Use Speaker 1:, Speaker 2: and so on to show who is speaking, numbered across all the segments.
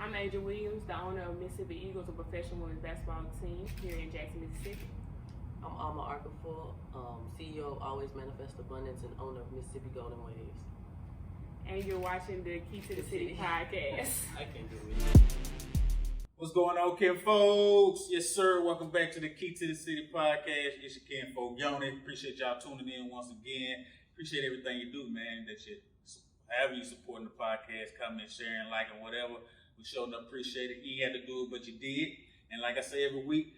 Speaker 1: I'm Ajawilliams, the owner of Mississippi Eagles, a professional women's basketball team here in Jackson, Mississippi.
Speaker 2: I'm Arkorful, CEO of Always Manifest Abundance and owner of Mississippi Golden Waves.
Speaker 1: And you're watching the Key to the City podcast.
Speaker 2: I can do it.
Speaker 3: What's going on, kinfolks? Yes, sir. Welcome back to the Key to the City podcast. It's your kinfolk, Yoni. Appreciate y'all tuning in once again. Appreciate everything you do, man. That you, however you supporting the podcast, commenting, sharing, liking, whatever. We sure enough appreciate it. You had to do it, but you did. And like I say every week,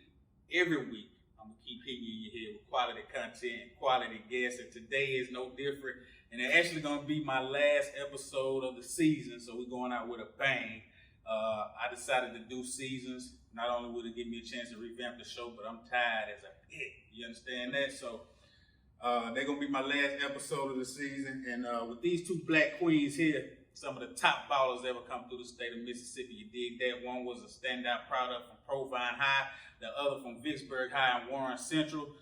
Speaker 3: I'm gonna keep hitting you in your head with quality content, quality guests, and today is no different. And it's actually gonna be my last episode of the season, so we're going out with a bang. I decided to do seasons. Not only would it give me a chance to revamp the show, but I'm tired as a pig. You understand that? So they're gonna be my last episode of the season. And with these two black queens here, some of the top ballers ever come through the state of Mississippi. You dig that? One was a standout product from Provine High, the other from Vicksburg High and Warren Central.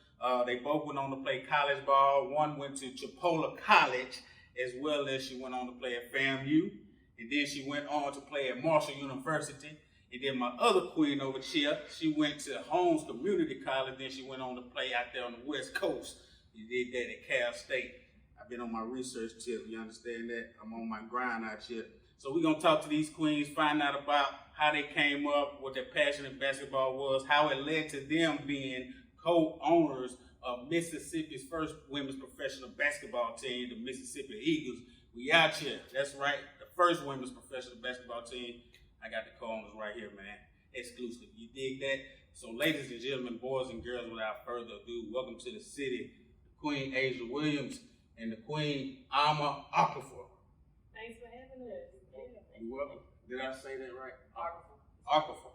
Speaker 3: They both went on to play college ball. One went to Chipola College, as well as she went on to play at FAMU. And then she went on to play at Marshall University. And then my other queen over here, she went to Holmes Community College. Then she went on to play out there on the West Coast. She did that at Cal State. I've been on my research tip, you understand that? I'm on my grind out here. So we're going to talk to these queens, find out about how they came up, what their passion in basketball was, how it led to them being co-owners of Mississippi's first women's professional basketball team, the Mississippi Eagles. We out here. That's right. The first women's professional basketball team. I got the co-owners right here, man. Exclusive. You dig that? So ladies and gentlemen, boys and girls, without further ado, welcome to the city, the Queen Ajawilliams and the Queen Amaarkorful.
Speaker 1: Thanks for having us.
Speaker 3: You're welcome. Did I say that right?
Speaker 2: Arkorful.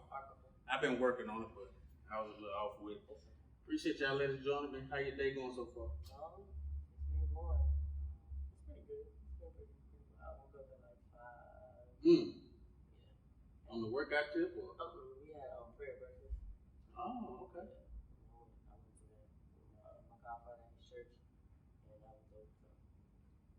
Speaker 3: I've been working on it, but I was a little off with it. Appreciate y'all ladies joining me. How your day going so far?
Speaker 2: It's been going. It's pretty good. I woke up at like 5.
Speaker 3: On the workout trip or?
Speaker 2: We had prayer breakfast.
Speaker 3: Oh, okay.
Speaker 2: I went to that with my godfather at his church, and that was dope. So.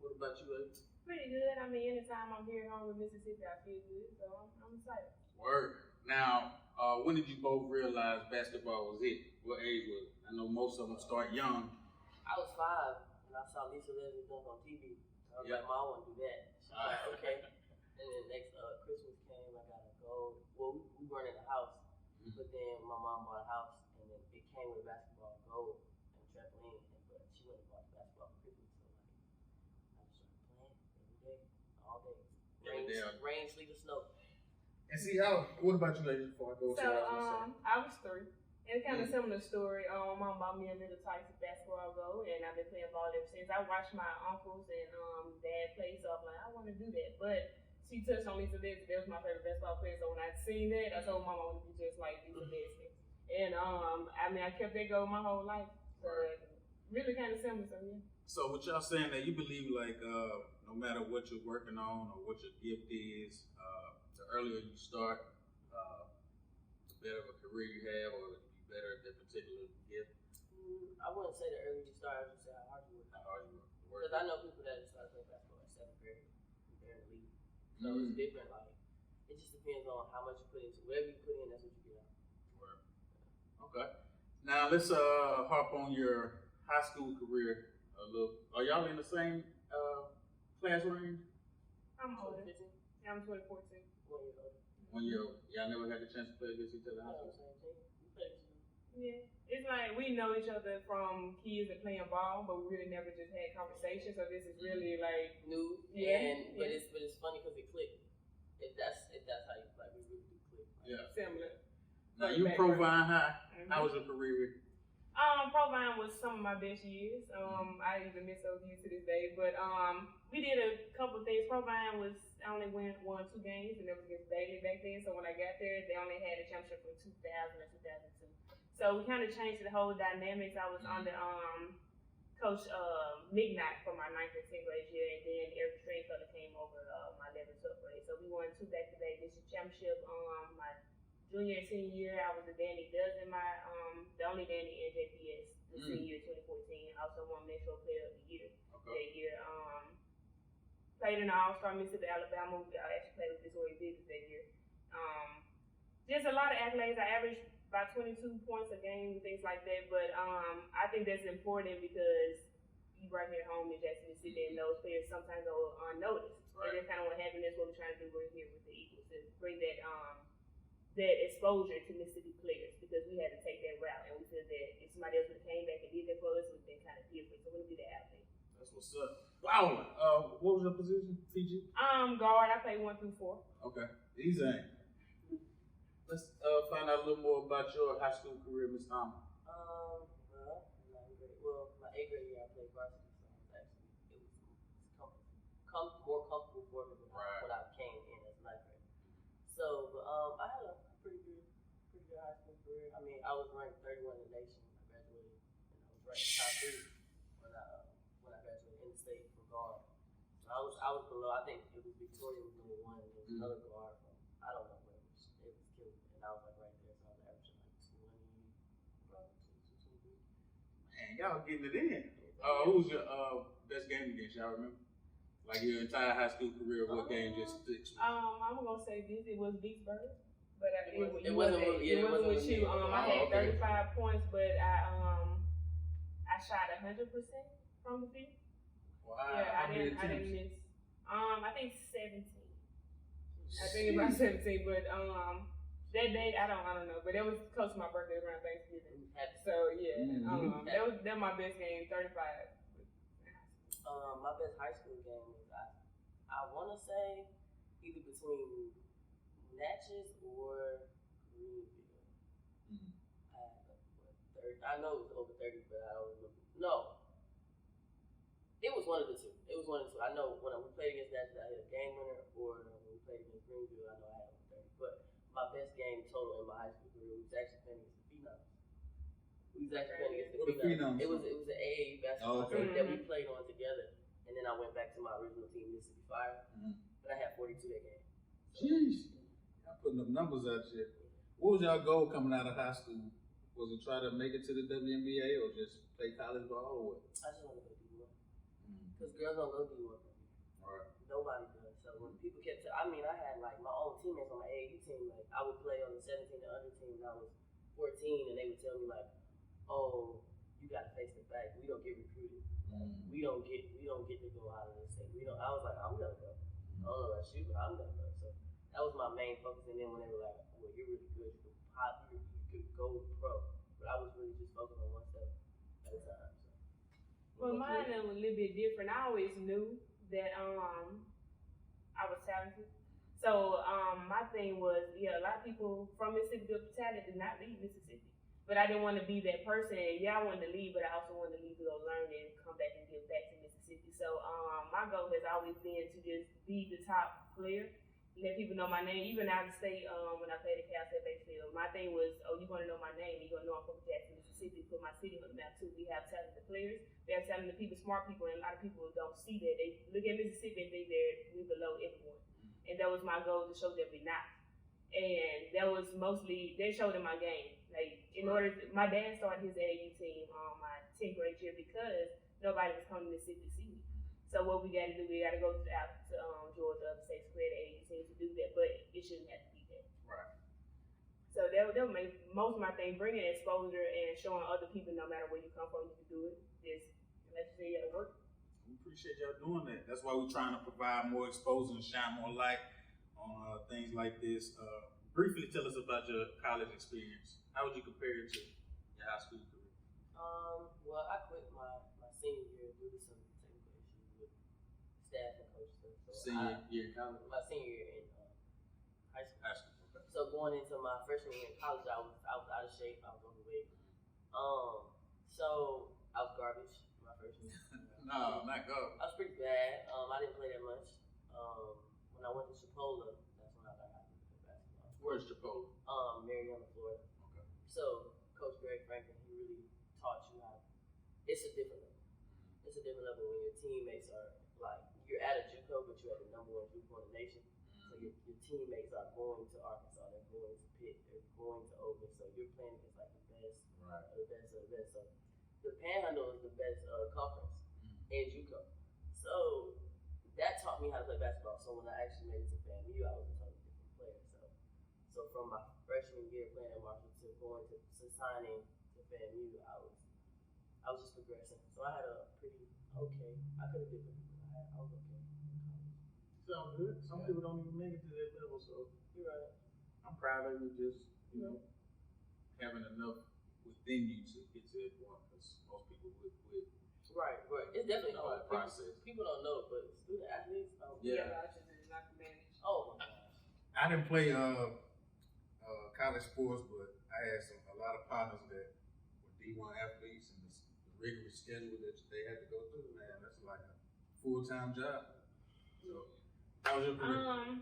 Speaker 3: What about you, Ed?
Speaker 1: Pretty good. I mean, anytime I'm here home in Mississippi, I feel good, so I'm excited.
Speaker 3: Word. Now, when did you both realize basketball was it? What age was it? I know most of them start young.
Speaker 2: I was 5, and I saw Lisa Leslie dunk on TV. I was like, Mom, I want to do that. She was like, okay. And then next Christmas came, I got a gold. Well, we weren't in the house, but then my mom bought a house, and then it came with basketball gold and trampoline. But she went and bought basketball for Christmas, so like I just started playing every day, all day. Rain, sleet, or snow.
Speaker 3: And see what about you ladies before I go?
Speaker 1: So, I was 3. And kind of similar story. My mom bought me a little Tyson basketball goal, and I've been playing ball ever since. I watched my uncles and dad play, so I'm like, I want to do that. But she touched on Lisa Leslie. That was my favorite basketball player. So when I seen that, I told my mom I want to be just like Lisa Leslie. And I mean, I kept that goal my whole life. So really kind of similar. So yeah.
Speaker 3: So what y'all saying that you believe like no matter what you're working on or what your gift is, the earlier you start, the better of a career you have, or you better at that particular gift.
Speaker 2: I wouldn't say the earlier you start, I would say how hard you work. Because I know people that start playing basketball at 7th grade, compared to league. So it's different. Like it just depends on how much you put into whatever you put in. That's what you get out.
Speaker 3: Right. Okay. Now let's harp on your high school career a little. Are y'all in the same class range?
Speaker 1: I'm older.
Speaker 2: 2015?
Speaker 1: Yeah, I'm 2014.
Speaker 2: 1 year older.
Speaker 3: 1 year old. Y'all never had the chance to play against each other?
Speaker 2: I was same team. We played together.
Speaker 1: Yeah, it's like we know each other from kids and playing ball, but we really never just had conversations. So this is really like
Speaker 2: New.
Speaker 1: Yeah.
Speaker 2: But it's funny because it clicked. If that's how you like, we really do click.
Speaker 3: Yeah.
Speaker 1: similar.
Speaker 3: Now you Provine High. How was your career?
Speaker 1: Provine was some of my best years. I even miss those years to this day. But we did a couple of things. Provine was I only won 2 games, and it was against Bailey back then. So when I got there, they only had a championship in 2000 or 2002. So we kind of changed the whole dynamics. I was under Coach McKnight for my 9th and 10th grade year, and then Eric Stringfellow came over my 11th and 12th grade. So we won 2 back-to-back district championship. My junior and senior year, I was a Danny Dozen, the only Danny in JPS, the senior year 2014. Also won Metro Player of the Year that year. Played in the All-Star Mississippi, Alabama. I actually played with this way business that year. Just a lot of accolades. I averaged about 22 points a game and things like that. But I think that's important because you right here at home in Jackson, Mississippi, and those players sometimes go unnoticed.
Speaker 3: Right.
Speaker 1: And that's kind of what happened. That's what we're trying to do right here with the Eagles, to bring that exposure to Mississippi players, because we had to take that route, and we feel that if somebody else would have came back and did that for us, it would have been kind of different. So we're gonna do that out there.
Speaker 3: That's what's up. Wow. What was your position, PG?
Speaker 1: Guard. I play 1 through 4.
Speaker 3: Okay. Easy. Let's find out a little more about your high school career, Ms. Thomas.
Speaker 2: Well, my 8th grade year I played varsity, so it was more comfortable for me when I came in as 9th grade. So, I had a pretty good high school career. I mean, I was ranked 31 in the nation. I graduated, and I was ranked top 3 when I graduated in the state for guard. So I was below. I think it was Victoria was number 1, and there was another guard from I don't know where it was killing, and I was like right there. So I was averaging like 22.
Speaker 3: Man, y'all getting it in. Who was your best game against? Y'all remember? Like your entire high school career, what game just sticks?
Speaker 1: I'm gonna say this. It was Vicksburg, but
Speaker 2: it wasn't with
Speaker 1: you. I had
Speaker 3: okay.
Speaker 1: 35 points, but I shot 100% from the field.
Speaker 3: Wow.
Speaker 1: Yeah, I didn't miss. I think 17. I think about 17, but that day I don't know, but it was close to my birthday around Thanksgiving. So yeah, that was my best game, 35.
Speaker 2: My best high school game was I want to say either between Natchez or Greenville. I know it was over 30, but I don't remember. No, it was one of the two. I know when we played against Natchez, I hit a game winner, or when we played against Greenville, I know I had over 30. But my best game total in my high school career was actually playing against the Phenoms. We was actually playing against the Phenoms. It was an AA basketball team that we played on together. And then I went back to my original team, Mississippi Fire, but I had 42 that game.
Speaker 3: Jeez, y'all putting up numbers out here. What was y'all goal coming out of high school? Was it try to make it to the WNBA or just play college ball or what?
Speaker 2: I just wanted to go D1. Because girls don't go D1.
Speaker 3: Right.
Speaker 2: Nobody does. So when people kept I had like my own teammates on my AAU team. Like I would play on the 17 and under team when I was 14, and they would tell me like, "Oh, you got to face the fact. We don't get recruited. We don't get to go out of this thing. I was like, I'm gonna go. I don't know about you, but I'm gonna go." So that was my main focus. And then when they were like, "Well, you're really good. You could go pro," but I was really just focused on one step at a time. So.
Speaker 1: Well, mine was a little bit different. I always knew that I was talented. So my thing was, a lot of people from Mississippi with talent did not leave Mississippi. But I didn't want to be that person. Yeah, I wanted to leave, but I also wanted to leave to go learn and come back and give back to Mississippi. So my goal has always been to just be the top player, let people know my name. Even out of state, when I played at Cal State Bakersfield, my thing was, you're going to know my name. You're going to know I'm from Jackson, Mississippi. Put my city on the map too. We have talented players. We have talented people, smart people, and a lot of people don't see that. They look at Mississippi and think we're below everyone. And that was my goal, to show that we're not. And that was mostly, they showed in my game. Like, my dad started his AAU team on my 10th grade year because nobody was coming to Mississippi to see me. So what we got to do, we got to go out to Georgia, other states, to create an AAU team to do that, but it shouldn't have to be that.
Speaker 3: Right.
Speaker 1: So that would make most of my thing, bringing exposure and showing other people, no matter where you come from, you can do it. Just let you say you got to work.
Speaker 3: We appreciate y'all doing that. That's why we're trying to provide more exposure and shine more light on things like this. Briefly tell us about your college experience. How would you compare it to your high school career?
Speaker 2: Well, I quit my senior year due to some technical issues with staff and coach stuff. So
Speaker 3: Senior year in college?
Speaker 2: My senior year in high school.
Speaker 3: High school, okay.
Speaker 2: So going into my freshman year in college, I was out of shape. I was overweight. So I was garbage my freshman year.
Speaker 3: No, not garbage.
Speaker 2: I was pretty bad. I didn't play that much. When I went to Chipola, that's when I learned how to play basketball.
Speaker 3: Where's Chipola?
Speaker 2: Marietta, Florida.
Speaker 3: Okay.
Speaker 2: So Coach Greg Franklin, he really taught you how. It's a different level. It's a different level when your teammates are like, you're at a JUCO, but you're at the #1 JUCO in the nation. So your teammates are going to Arkansas, they're going to Pitt, they're going to Oakland. So you're playing against like the best,
Speaker 3: Right.
Speaker 2: the best of the best. So the Panhandle is the best conference in JUCO. So that taught me how to play basketball. So when I actually made it to FAMU, I was a totally different player. So So from my freshman year playing at Marshall to going to signing to FAMU, I was just progressing. So I had a pretty okay. I could have been, I was okay in college.
Speaker 3: Sounds good. Some people don't even make it to that level, so
Speaker 2: You're right.
Speaker 3: I'm proud of you just, having enough within you to get to that point, because most people would
Speaker 2: Right. It's definitely hard.
Speaker 3: process.
Speaker 2: People don't know, but student athletes,
Speaker 1: Yeah, I should not to manage.
Speaker 2: oh my gosh.
Speaker 4: I didn't play college sports, but I had a lot of partners that were D1 athletes, and the rigorous schedule that they had to go through. Man, that's like a full-time job. So, how was your career?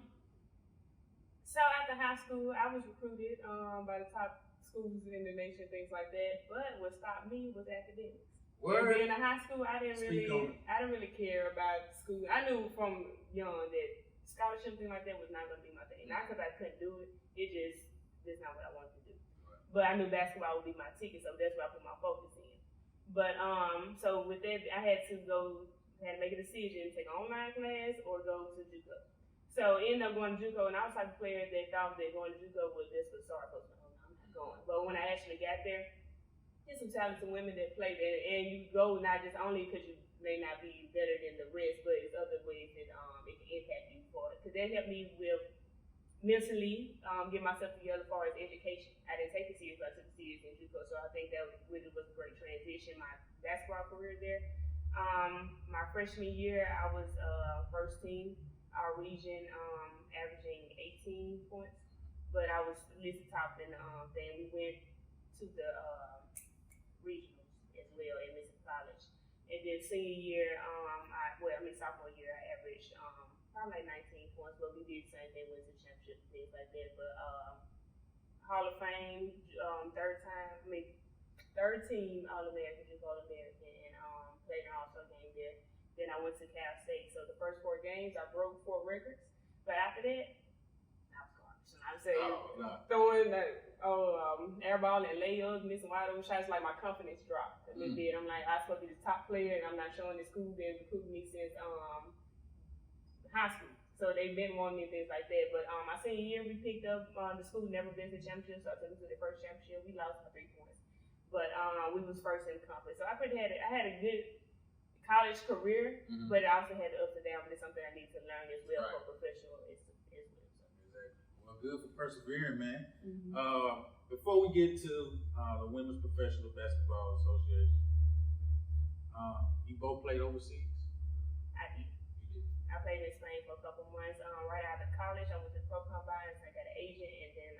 Speaker 1: So after high school, I was recruited by the top schools in the nation, things like that. But what stopped me was academics.
Speaker 4: Word.
Speaker 1: And being in high school, I didn't really care about school. I knew from young that scholarship thing like that was not going to be my thing. Not because I couldn't do it. It's not what I wanted to do.
Speaker 4: Right.
Speaker 1: But I knew basketball would be my ticket, so that's where I put my focus in. But so with that, I had to make a decision: take an online class or go to JUCO. So I ended up going to JUCO, and I was the type of player that thought that going to JUCO was just for sorry folks. No, I'm not going. But when I actually got there, there's some talented women that play there, and you go not just only because you may not be better than the rest, but it's other ways that it can impact you for it. Because that helped me with mentally get myself together as far as education. I didn't take it serious, but I took it serious in JUCO, so I think that really was a great transition. My basketball career there. My freshman year, I was first team, our region, averaging 18 points, but I was listed top in the thing. We went to the regionals as well at Mississippi College. And then senior year, sophomore year, I averaged probably like 19 points, but we did the same thing, went to championship, things like that. But Hall of Fame, third team All-American, just All-American, and played an All-Star game there. Then I went to Cal State. So the first 4 games, I broke 4 records. But after that, I was garbage. And I was saying, throwing air ball and layups, missing wide open shots, like my confidence dropped a little bit. I'm like, I'm supposed to be the top player, and I'm not showing the school been recruiting me since high school. So they've been wanting me and things like that. But my senior year, we picked up the school never been to the championship, so I took them to the first championship. We lost by 3 points, but we was first in the conference. So I had a good college career, but I also had the ups and downs. But it's something I need to learn as well for professional as well. So.
Speaker 3: Exactly. Well, good for persevering, man. Before we get to the Women's Professional Basketball Association, you both played overseas?
Speaker 1: I did.
Speaker 3: You did.
Speaker 1: I played in Spain for a couple months. Right out of college, I went to Pro Combines. I got an agent, and then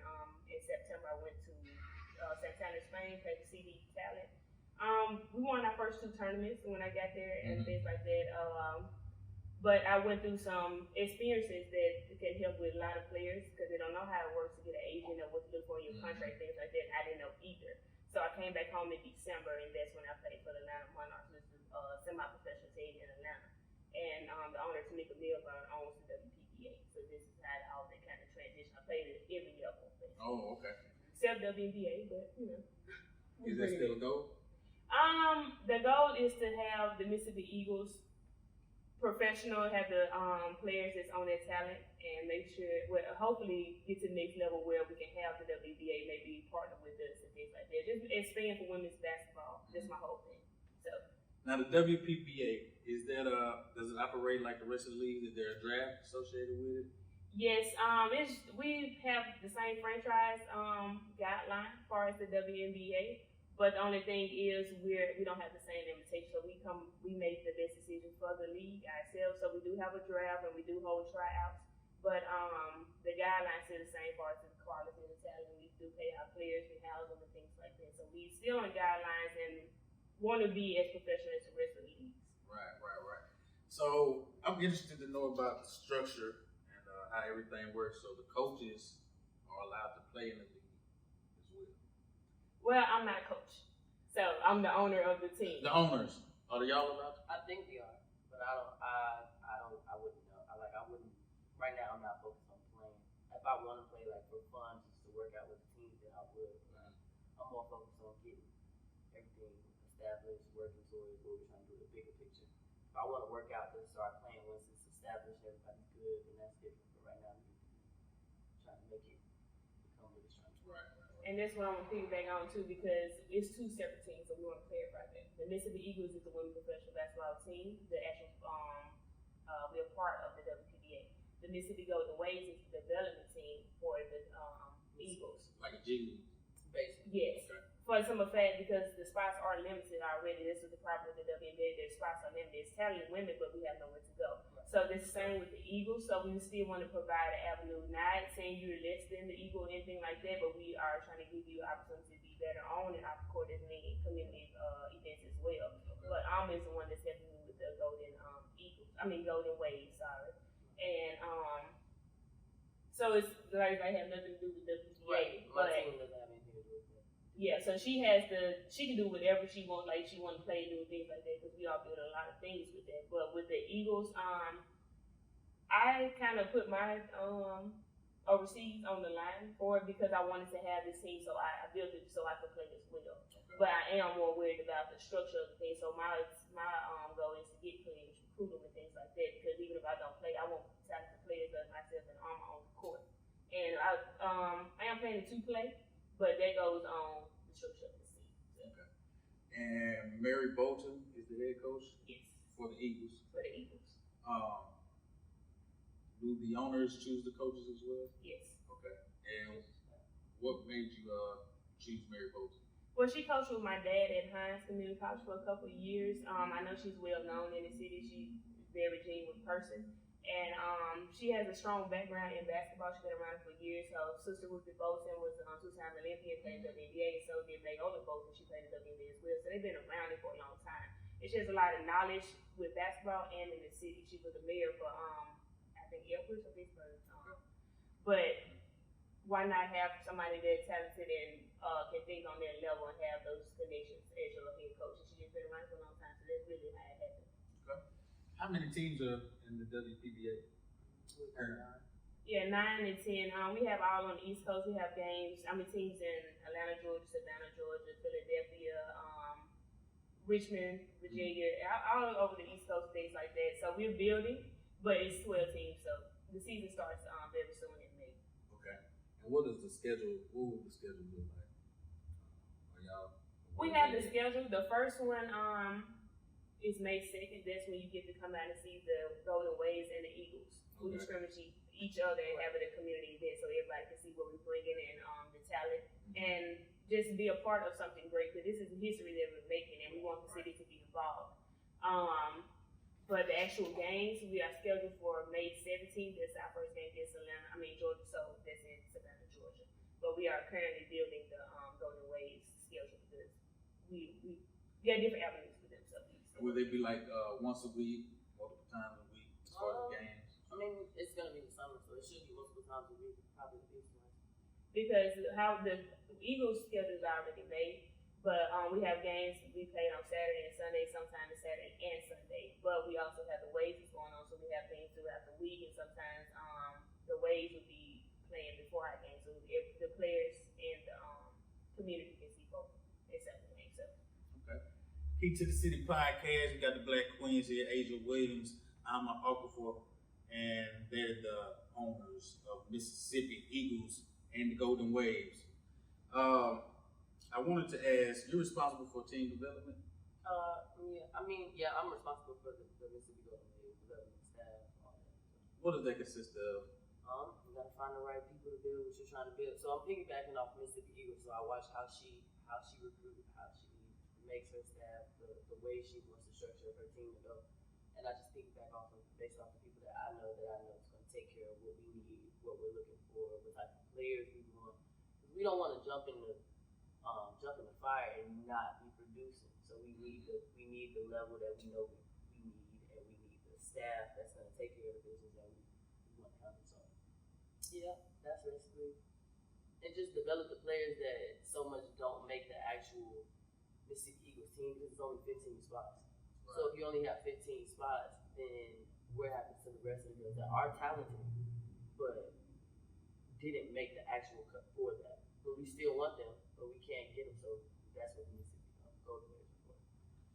Speaker 1: in September I went to Santana, Spain, played the CD Talent. We won our first 2 tournaments when I got there and things like that. But I went through some experiences that can help with a lot of players because they don't know how it works to get an agent or what to look for in your contract, things like that. I didn't know either. So I came back home in December, and that's when I played for the Atlanta Monarchs, which is a semi-professional team in Atlanta. And the owner, Tamika Milburn, owns the WPBA. So this is how all that kind of transition. I played it every level.
Speaker 3: Oh, okay.
Speaker 1: Except WNBA, but you know.
Speaker 3: Is that still a goal?
Speaker 1: The goal is to have the Mississippi Eagles professional, have the players that's on their talent, and make sure, hopefully get to the next level where we can have the WNBA maybe partner with us and things like that. Just expand for women's basketball. That's my whole thing. So.
Speaker 3: Now the WPBA, does it operate like the rest of the league? Is there a draft associated with it?
Speaker 1: Yes, we have the same franchise guideline as far as the WNBA, but the only thing is we don't have the same invitation. So we make the best decisions for the league ourselves. So we do have a draft and we do hold tryouts, but the guidelines are the same as far as the quality and the talent. We do pay our players, we house them and things like that. So we still on guidelines and want to be as professional as the rest of the leagues.
Speaker 3: Right. So I'm interested to know about the structure and how everything works. So the coaches are allowed to play in the league as well.
Speaker 1: Well, I'm not a coach, so I'm the owner of the team.
Speaker 3: The owners, are y'all allowed to?
Speaker 2: I think we are, but I wouldn't know. I wouldn't. Right now, I'm not focused on playing. If I want to play like for fun, just to work out with the team, then I would. I'm more focused on getting everything established, working towards what we're trying to do, the bigger picture. If I want to work out to start playing once it's established, everybody's good, then that's different. But right now, I'm trying to make it
Speaker 1: And that's what I'm gonna piggyback on too, because it's two separate teams, so we want to clarify that. The Mississippi Eagles is the women's professional basketball team. The actual we're part of the WPBA. The Mississippi Golden Waves is the development team for the Eagles.
Speaker 3: Like a G League.
Speaker 2: Basically.
Speaker 1: Yes.
Speaker 3: Okay.
Speaker 1: For some fact, because the spots are limited already. This is the problem with the WNBA. Their spots are limited. It's talented women, but we have nowhere to go. So this is the same with the Eagles. So we still want to provide an avenue, not saying you're less than the Eagle or anything like that, but we are trying to give you an opportunity to be better on and off the court as many community events as well.
Speaker 3: Okay.
Speaker 1: But is the one that's helping me with the Golden Waves, sorry. And so it's like I have nothing to do with the WPA.
Speaker 2: Right. My
Speaker 1: But
Speaker 2: team doesn't have anything to do with that.
Speaker 1: yeah, so she can do whatever she wants, like she want to play, do things like that, because we all build a lot of things with that. But with the Eagles, I kind of put my overseas on the line for it because I wanted to have this team, so I built it so I could play as well.
Speaker 3: Okay.
Speaker 1: But I am more worried about the structure of the thing, so my goal is to get players, recruit them and things like that, because even if I don't play, I want talented players like myself and armor on the court. And I am planning to play, but that goes on the structure of the season. So.
Speaker 3: Okay. And Mary Bolton is the head coach
Speaker 1: Yes,
Speaker 3: for the Eagles.
Speaker 1: for the Eagles.
Speaker 3: Do the owners choose the coaches as well?
Speaker 1: Yes.
Speaker 3: Okay. And what made you choose Mary Bolton?
Speaker 1: Well, she coached with my dad at Hines Community College for a couple of years. I know she's well known in the city. She's a very genuine person. And she has a strong background in basketball. She's been around for years. Her sister Ruthie Bolton was a two-time Olympian, played in the WNBA, so did Mayola Bolton. She played in the WNBA as well. So they've been around it for a long time. And she has a lot of knowledge with basketball and in the city. She was the mayor for, I think, Edwards or Pittsburgh. But why not have somebody that's talented and can think on their level and have those connections as your head coach? And she's just been around for a long time, so that's really how it happened.
Speaker 3: Okay. How many teams are in the WPBA?
Speaker 1: Yeah, 9 and 10. We have all on the East Coast. We have teams in Atlanta, Georgia, Savannah, Georgia, Philadelphia, Richmond, Virginia, all over the East Coast, things like that. So we're building, but it's 12 teams. So the season starts very soon in May.
Speaker 3: Okay. And what would the schedule look like? Are y'all?
Speaker 1: We have the schedule. The first one is May 2nd. That's when you get to come out and see the Golden Waves and the Eagles. We
Speaker 3: Okay.
Speaker 1: scrimmage each other and have it a community event so everybody can see what we're bringing in the talent and just be a part of something great, because this is the history that we're making and we want the city to be involved. But the actual games, we are scheduled for May 17th. That's our first game against Georgia, so that's in Savannah, Georgia. But we are currently building the Golden Waves schedule because we have different avenues for them. So
Speaker 3: Will they be like once a week, multiple times a week as far as the games?
Speaker 2: I mean, it's gonna be the summer, so it should be multiple times a week, probably at least once.
Speaker 1: because how the Eagles schedule is already made, but we have games we play on Saturday and Sunday, sometimes Saturday and Sunday. But we also have the Waves that's going on, so we have things throughout the week, and sometimes the Waves will be playing before our game, so if the players and the community can see both except the game. So.
Speaker 3: Okay. Key to the City podcast. We got the Black Queens here, Ajawilliams, Amaarkorful, and they're the owners of Mississippi Eagles and the Golden Waves. I wanted to ask, you're responsible for team development?
Speaker 2: Yeah, I'm responsible for the Mississippi Golden Waves, development staff, all that.
Speaker 3: What does that consist of?
Speaker 2: You gotta find the right people to build what you're trying to build. So I'm piggybacking off Mississippi Eagles, so I watch how she recruits, how she makes her staff, the way she wants the structure of her team to go. And I just piggyback off of based off the people that I know is gonna take care of what we need, what we're looking for, what type of players we want. We don't want to jump in the fire and not be producing. So we need the level that we know we need, and we need the staff that's gonna take care of the business that we want to have. So yeah, that's basically, and just develop the players that so much don't make the actual Mississippi Eagles team because it's only 15 spots. Right. So if you only have 15 spots, then what happens to the rest of the girls that are talented but didn't make the actual cut for that? But we still want them, but we can't get them. So that's what the Mississippi Golden Waves are for.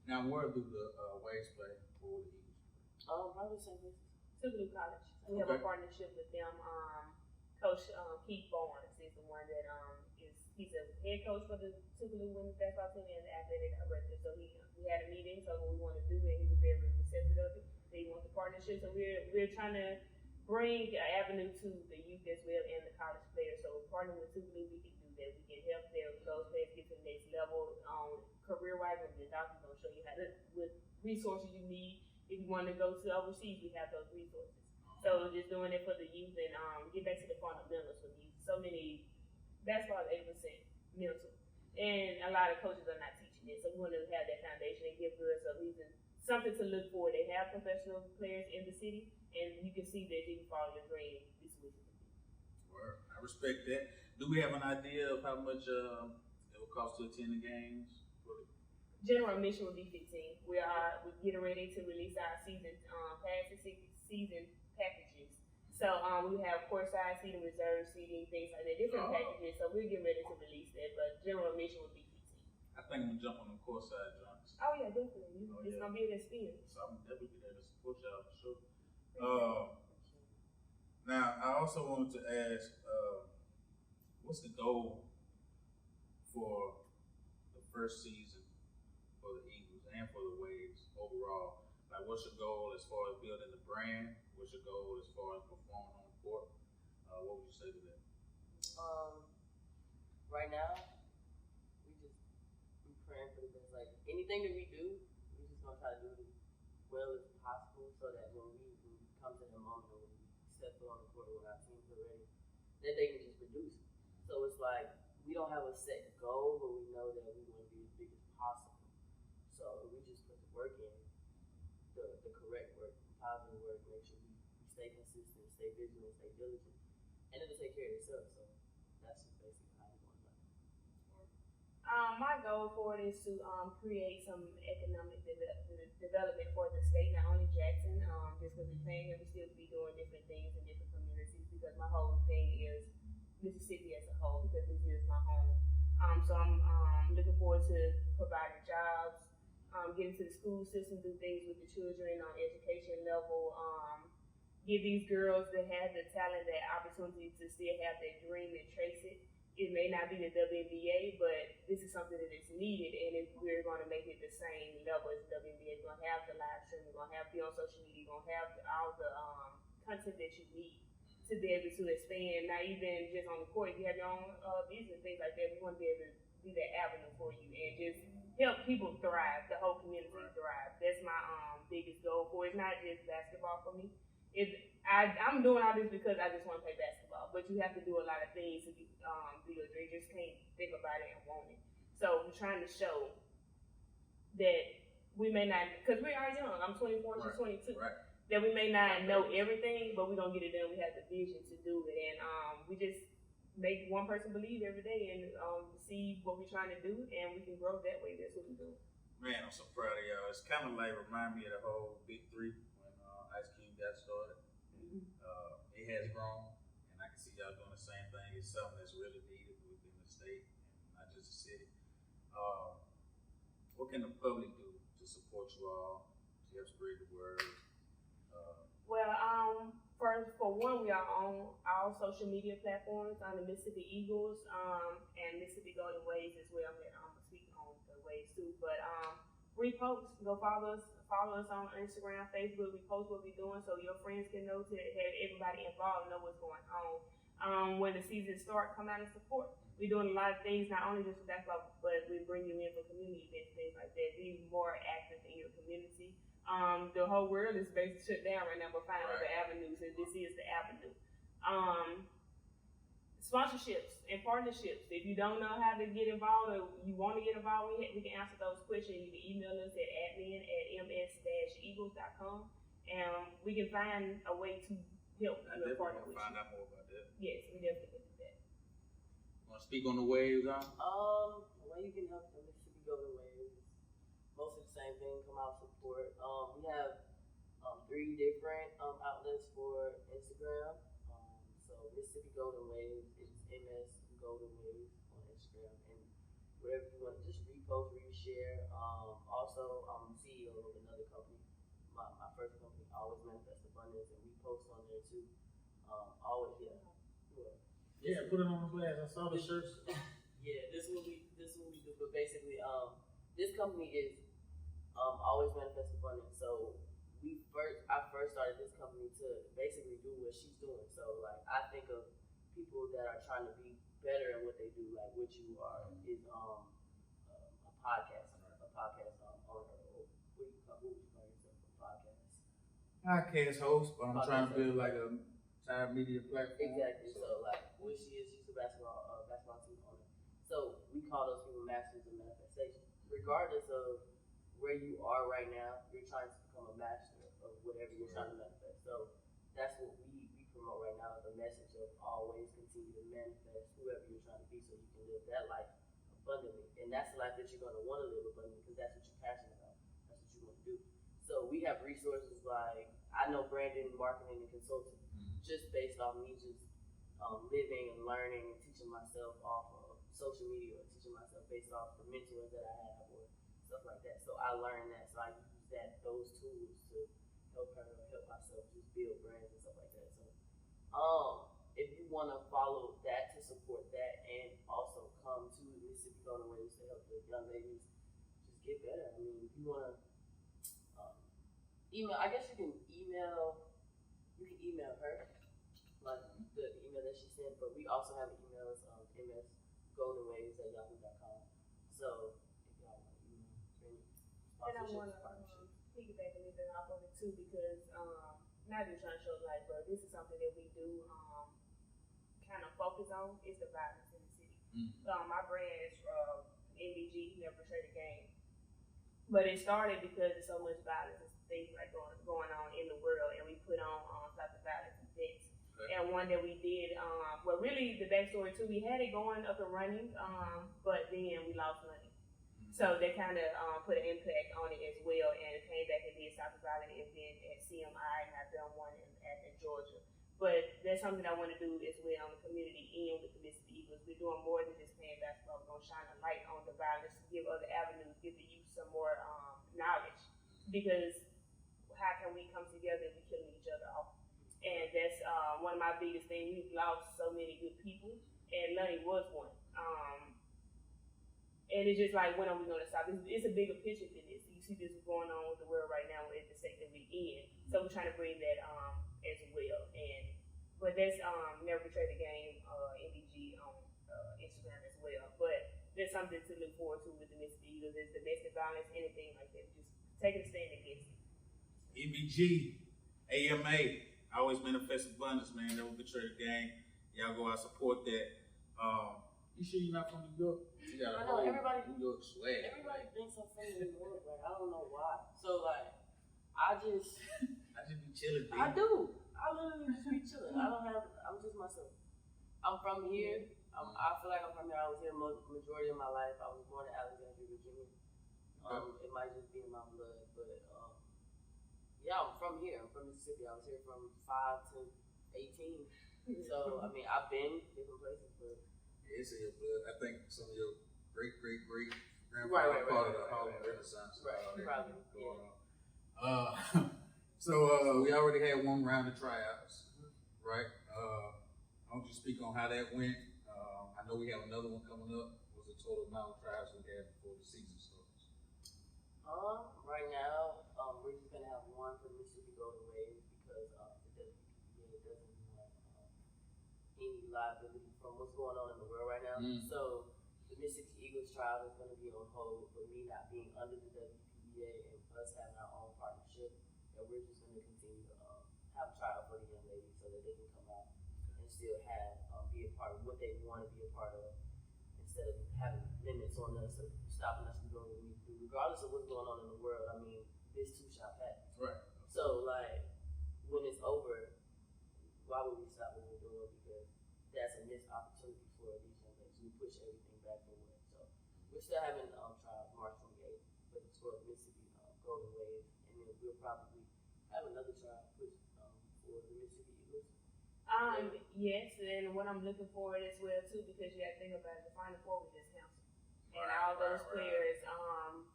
Speaker 3: Now, where do the Waves play or the Eagles play?
Speaker 2: Probably the same place.
Speaker 1: Blue College. We have a partnership with them. Coach Keith Barnes is the one that he's a head coach for the Tuvalu women's basketball team and athletic director. So we had a meeting, so what we want to do, and he was very receptive of it. So he wants the partnership. So we're trying to bring an avenue to the youth as well and the college players. So partnering with Tuvalu, we can do that. We can help those players get to the next level. Career-wise, when the doctor's gonna show you how to, what resources you need. If you want to go to overseas, we have those resources. So just doing it for the youth and get back to the fundamentals for the youth. So many basketball is 80% mental, and a lot of coaches are not teaching it. So we want to have that foundation and give us a reason, something to look for. They have professional players in the city, and you can see that you can follow your dream this week.
Speaker 3: Well, I respect that. Do we have an idea of how much it will cost to attend the games?
Speaker 1: General admission will be $15. We're getting ready to release our season season packages. So we have courtside seating, reserve seating, things like that, different packages. So we're getting ready to release that, but general admission will be $15.
Speaker 3: I think I'm gonna jump on the courtside joints.
Speaker 1: Oh yeah, definitely. It's gonna be an experience.
Speaker 3: So I'm definitely be there to support y'all for sure. Now I also wanted to ask, what's the goal for the first season for the Eagles and for the Waves overall? Like, what's your goal as far as building the brand? What's your goal as far as performing on the court? What would you say to that?
Speaker 2: Right now, we praying for the best. Like anything that we do, we just gonna try to do it as well as possible, so that when we come to the moment when we step on the court with our teams already, that they can just produce. So it's like we don't have a set goal, but we know that we want to be as big as possible. So we just put the work in, the correct work, the positive work, make sure we stay consistent, stay vigilant, stay diligent, and it'll take care of itself. So that's just basically how we want to do it.
Speaker 1: My goal for it is to create some economic development for the state, not only Jackson. Just because we're playing here, we still be doing different things in different communities, because my whole thing is Mississippi as a whole, because this is my home. So I'm looking forward to providing jobs, getting to the school system, do things with the children on education level, give these girls that have the talent, that opportunity to still have that dream and trace it. It may not be the WNBA, but this is something that is needed, and if we're going to make it the same level as the WNBA, we're going to have the live stream, we're going to be on social media, we're going to have all the content that you need to be able to expand, not even just on the court. If you have your own business, things like that, we want to be able to be that avenue for you and just help people thrive, the whole community thrive. That's my biggest goal for it. It's not just basketball for me. I'm doing all this because I just want to play basketball, but you have to do a lot of things to be your dream. You just can't think about it and want it. So we're trying to show that we may not, because we are young. I'm 24, she's 22.
Speaker 3: Right.
Speaker 1: That we may not know everything, but we're gonna get it done. We have the vision to do it, and we just make one person believe every day and see what we're trying to do, and we can grow that way. That's what we do.
Speaker 3: Man, I'm so proud of y'all. It's kind of like remind me of the whole Big Three when Ice Cube got started. It has grown, and I can see y'all doing the same thing. It's something that's really needed within the state, and not just the city. What can the public do to support you all, to help spread the word?
Speaker 1: Well, for one, we are on all social media platforms on the Mississippi Eagles and Mississippi Golden Waves as well. I'm speaking on the Waves too, but repost, go follow us on Instagram, Facebook. We post what we're doing so your friends can know, to have everybody involved and know what's going on. When the season starts, come out and support. We're doing a lot of things, not only just for basketball, but we bring you in for community events, things like that. Be more active in your community. The whole world is basically shut down right now, but find other avenues, and this is the avenue. Sponsorships and partnerships. If you don't know how to get involved or you want to get involved, we can answer those questions. You can email us at admin@ms-eagles.com, and we can find a way to help you partner with you.
Speaker 3: Find out more about that.
Speaker 1: Yes, we definitely can do that.
Speaker 3: Want to speak on the Waves,
Speaker 2: The way you can help the Mississippi Golden Waves, most of the same thing, come out support. We have 3 different outlets for Instagram. So Mississippi Golden Waves, it's MS Golden Waves on Instagram, and whatever you want, just repost, reshare. Also, I'm CEO of another company, my first company, Always Manifest Abundance, and we post on there too. Always,
Speaker 3: Yeah, put it on the glass. I saw the shirts.
Speaker 2: Yeah, this is what we do. But basically, this company is always manifest abundance. So I first started this company to basically do what she's doing. So like I think of people that are trying to be better at what they do, like what you are is a podcast owner. What would you call yourself? A
Speaker 4: Podcast host, but I'm trying to build like a entire media platform.
Speaker 2: Exactly. So like what she is, she's a basketball team owner. So we call those people masters of manifestation. Regardless of where you are right now, you're trying to become a master of whatever you're trying to manifest. So that's what we promote right now, is a message of always continue to manifest whoever you're trying to be so you can live that life abundantly. And that's the life that you're going to want to live abundantly because that's what you're passionate about. That's what you want to do. So we have resources like, I know branding, marketing, and consulting, just based on me just living and learning and teaching myself off of social media or teaching myself based off the mentors that I have or stuff like that. So I learned that, so I use those tools to help her or help myself just build brands and stuff like that. So if you want to follow that to support that and also come to Mississippi Golden Waves to help the young ladies just get better. I mean, if you want to email, I guess you can email her, like the email that she sent, but we also have emails, msgoldenwaves@yahoo.com. So if y'all want to email any
Speaker 1: And I want
Speaker 2: sponsorships,
Speaker 1: to piggyback a little bit off of it too, because not just trying to show light, but this is something that we do kind of focus on is the violence in the city. My brand is NBG, Never Trade a Game, but it started because there's so much violence and things like going on in the world, and we put on Stop the Violence events. And one that we did, well, really the backstory too, we had it going up and running, but then we lost money. So they kind of put an impact on it as well, and it came back and did Stop the Violence event at CMI, and I've done one in Georgia. But that's something I want to do as well on the community end with the Mississippi Eagles. We're doing more than just playing basketball. We're going to shine a light on the violence, give other avenues, give the youth some more knowledge. Because how can we come together if we're killing each other off? And that's one of my biggest things. We've lost so many good people, and Lunny was one. And it's just like, when are we going to stop? It's a bigger picture than this. You see this is going on with the world right now at the state that we're in. So we're trying to bring that as well. But that's Never Betray the Game, NBG on Instagram as well. But there's something to look forward to with the Mississippi Eagles. There's domestic violence, anything like that. Just taking a stand against it.
Speaker 3: NBG, AMA, always manifest abundance, man. Never betray the game. Y'all go out, support that. You sure you're not from New York? You got a whole New York swag.
Speaker 2: Everybody thinks I'm from New York. Like, I don't know why. So like, I just
Speaker 3: be chilling.
Speaker 2: I do. I literally just be chilling. I'm just myself. I'm from here. I feel like I'm from here. I was here majority of my life. I was born in Alexandria, Virginia. It might just be in my blood, but yeah, I'm from here. I'm from Mississippi. I was here from 5 to 18. So I mean, I've been different places, but
Speaker 4: it's in your blood. I think some of your great grandfather part of the Harlem Renaissance.
Speaker 2: Probably.
Speaker 4: Going on. So we already had one round of tryouts, right? I'll just speak on how that went. I know we have another one coming up. What's the total amount of tryouts we had before the season starts?
Speaker 2: Right now, we're just gonna have one for the Mississippi Golden Waves because the WPA doesn't want any liability from what's going on in the world right now. So the Mississippi Eagles trial is gonna be on hold with me not being under the WPA and us having our own partnership. And we're just gonna continue to have a trial for the young ladies so that they can come out and still be a part of what they want to be a part of, instead of having limits on us or stopping us from doing what we do, regardless of what's going on in the world. I mean, this too shall pass.
Speaker 3: Right.
Speaker 2: So like, when it's over, why would we stop what we're doing? Because that's a missed opportunity for these young ladies. We push everything back forward. So we're still having trials March 28th, but it's for the Mississippi Golden Wave, and then we'll probably have another trial for the Mississippi Eagles.
Speaker 1: Yes, and what I'm looking for as well too, because you got to think about it, the Final Four was just canceled, and all those players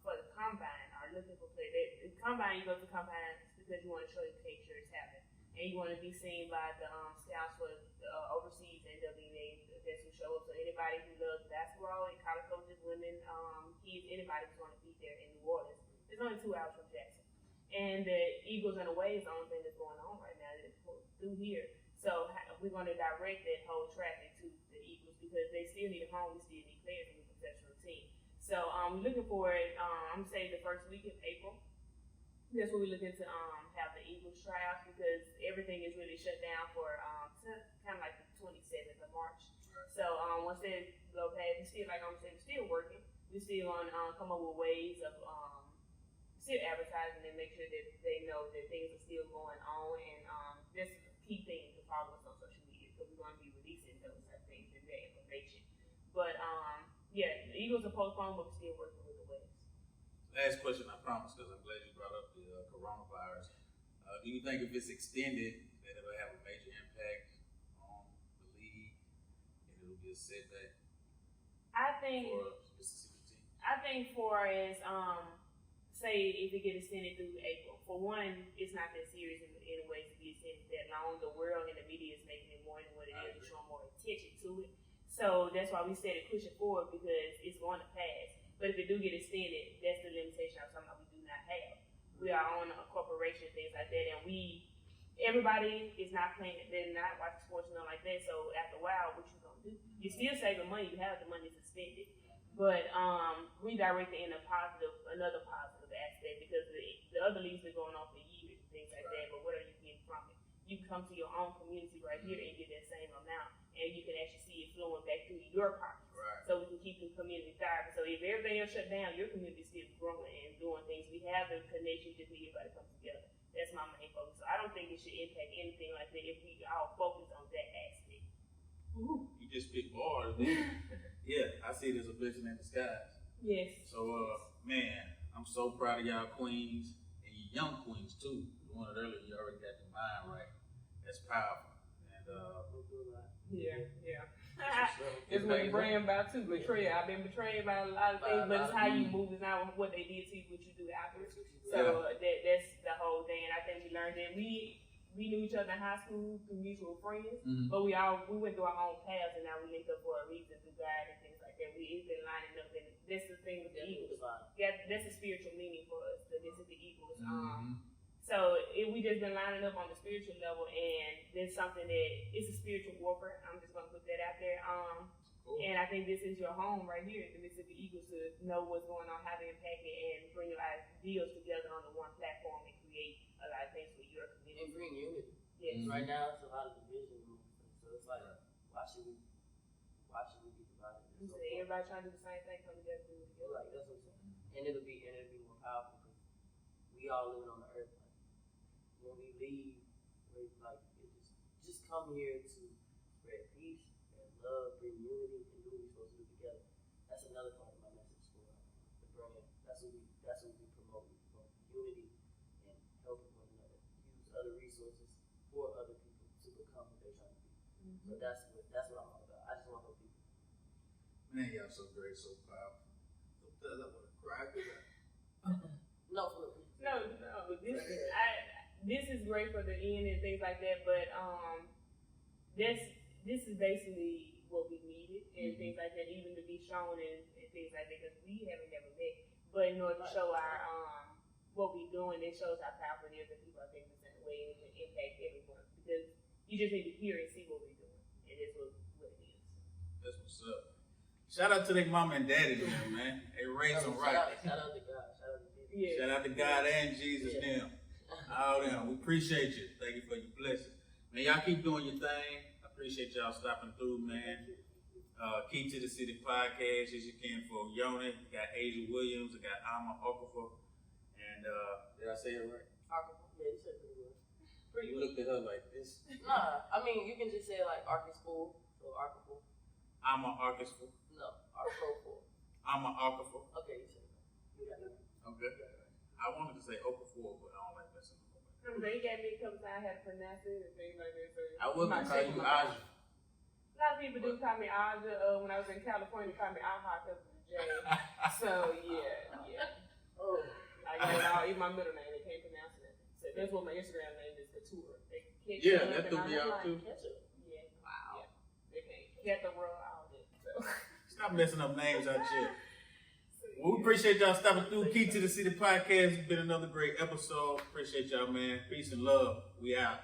Speaker 1: for the combine are looking for players. The combine, you go to combine because you want to show your picture is happening, and you want to be seen by the scouts for the overseas NWA. That's who show up. So anybody who loves basketball It's only 2 hours from Jackson. And the Eagles in a way is the only thing that's going on right now through here. So we're going to direct that whole traffic to the Eagles because they still need a home. We still need players in the professional team. So we're looking for it. I'm saying the first week of April. That's when we're looking to have the Eagles tryouts because everything is really shut down for kind of like the 27th of March. So once they go past, we still, like I'm saying, we're still working. We still want to come up with ways of still advertising and make sure that they know that things are still going on. And that's the key thing to follow us on social media because we're going to be releasing those type of things and that information. But yeah, the Eagles are postponed, but we're still working with the West.
Speaker 3: Last question, I promise, because I'm glad you brought up the coronavirus. Do you think if it's extended, that it'll have a major impact on the league and it'll be a setback
Speaker 1: I think
Speaker 3: for Mississippi team?
Speaker 1: I think for as say if it get extended through April, for one, it's not that serious in any way to be extended that long. The world and the media is making it more than what it is and showing more attention to it. So that's why we started pushing forward because it's going to pass. But if it do get extended, that's the limitation I'm talking about we do not have. We are on a corporation, things like that, and everybody is not playing, they're not watching sports and nothing like that. So after a while, what you gonna do? You're still saving money. You have the money suspended, but redirect it in another positive aspect because the other leagues been going on for years and things like that. But what are you getting from it? You can come to your own community right here and get that same amount, and you can actually see it flowing back through your pockets.
Speaker 3: Right.
Speaker 1: So we can keep the community thriving. So if everything else shut down, your community is still growing and doing things. We have the connection, just need everybody to come together. That's my main focus. So I don't think it should impact anything like that if we all focus on that aspect.
Speaker 3: Ooh, you just picked bars, man. Yeah, I see it as a blessing in disguise.
Speaker 1: Yes.
Speaker 3: So, man, I'm so proud of y'all queens and you young queens too. Doing it earlier, you already got your mind right. That's powerful. And
Speaker 1: yeah. It's what you're praying about too. Betrayal. I've been betrayed by a lot of things, but it's how you move. It's not what they did to you, what you do afterwards. So that's the whole thing. And I think we learned that we knew each other in high school through mutual friends, but we went through our own paths, and now we linked up for a reason through God and things like that. It's been lining up, and that's the thing with the Eagles. That's a spiritual meaning for us. The Mississippi Eagles. So we just been lining up on the spiritual level, and there's something that it's a spiritual warfare. I'm just gonna put that out there. Cool. And I think this is your home right here, the Mississippi Eagles, to know what's going on, how to impact it, and bring a lot of deals together on the one platform and create a lot of things for your community.
Speaker 2: And bring unity.
Speaker 1: Yes.
Speaker 2: Right now, it's a lot of division. So it's like, why should we be divided?
Speaker 1: So everybody trying to do the same thing, come together, do it together.
Speaker 2: Like that's what I'm saying. And it'll be more powerful because we all living on the earth. When we leave, we're like, just come here to spread peace and love, bring unity, and do what we're supposed to do together. That's another part of my message for the brand. That's what we promote. We promote unity and helping one another. Use other resources for other people to become what they're trying to be. So that's what I'm all about. I just want to help people.
Speaker 4: Man, y'all so great, so powerful. Sometimes I want to cry.
Speaker 2: No.
Speaker 1: This is great for the end and things like that, but this is basically what we needed and things like that, even to be shown and things like that, because we haven't never met. But in order to show our what we're doing, it shows how powerful it is, and people are thinking the same way, and it can impact everyone. Because you just need to hear and see what we're doing, and that's what it is.
Speaker 3: That's what's up. Shout out to their mom and daddy there, man. They raised them right.
Speaker 2: Shout out to God. Shout out to Jesus.
Speaker 1: Yeah.
Speaker 3: Shout out to God and Jesus them. All them. We appreciate you. Thank you for your blessing. Man, y'all keep doing your thing. I appreciate y'all stopping through, man. Key to the City podcast, as you can for Yoni. We got Ajawilliams. We got Amaarkorful. And did I say it right?
Speaker 2: Arkorful. Yeah, you said it pretty well.
Speaker 3: You looked at her like this.
Speaker 2: Nah, I mean, you can just say like Arkorful. So Arkorful.
Speaker 3: Amaarkorful.
Speaker 2: No, Arkorful.
Speaker 3: Amaarkorful.
Speaker 2: Okay, you said it. You got it.
Speaker 3: Okay. I wanted to say Okafor, but I don't like messing with it.
Speaker 1: They got me a couple times, I had to pronounce it and things like that. So
Speaker 3: I was going to call you Aja.
Speaker 1: A lot of people do call me Aja. When I was in California, they called me Aha because of the J. So, yeah.
Speaker 2: Oh.
Speaker 1: I got it all, even my middle name, they can't pronounce it. So that's what my Instagram name is, Couture. They catch
Speaker 3: Yeah,
Speaker 1: up
Speaker 3: that threw me out too.
Speaker 1: Yeah.
Speaker 2: Wow.
Speaker 1: Yeah. They can't get the world out of it. So.
Speaker 3: Stop messing up names out here. Well, we appreciate y'all stopping through. Key to the City podcast. It's been another great episode. Appreciate y'all, man. Peace and love. We out.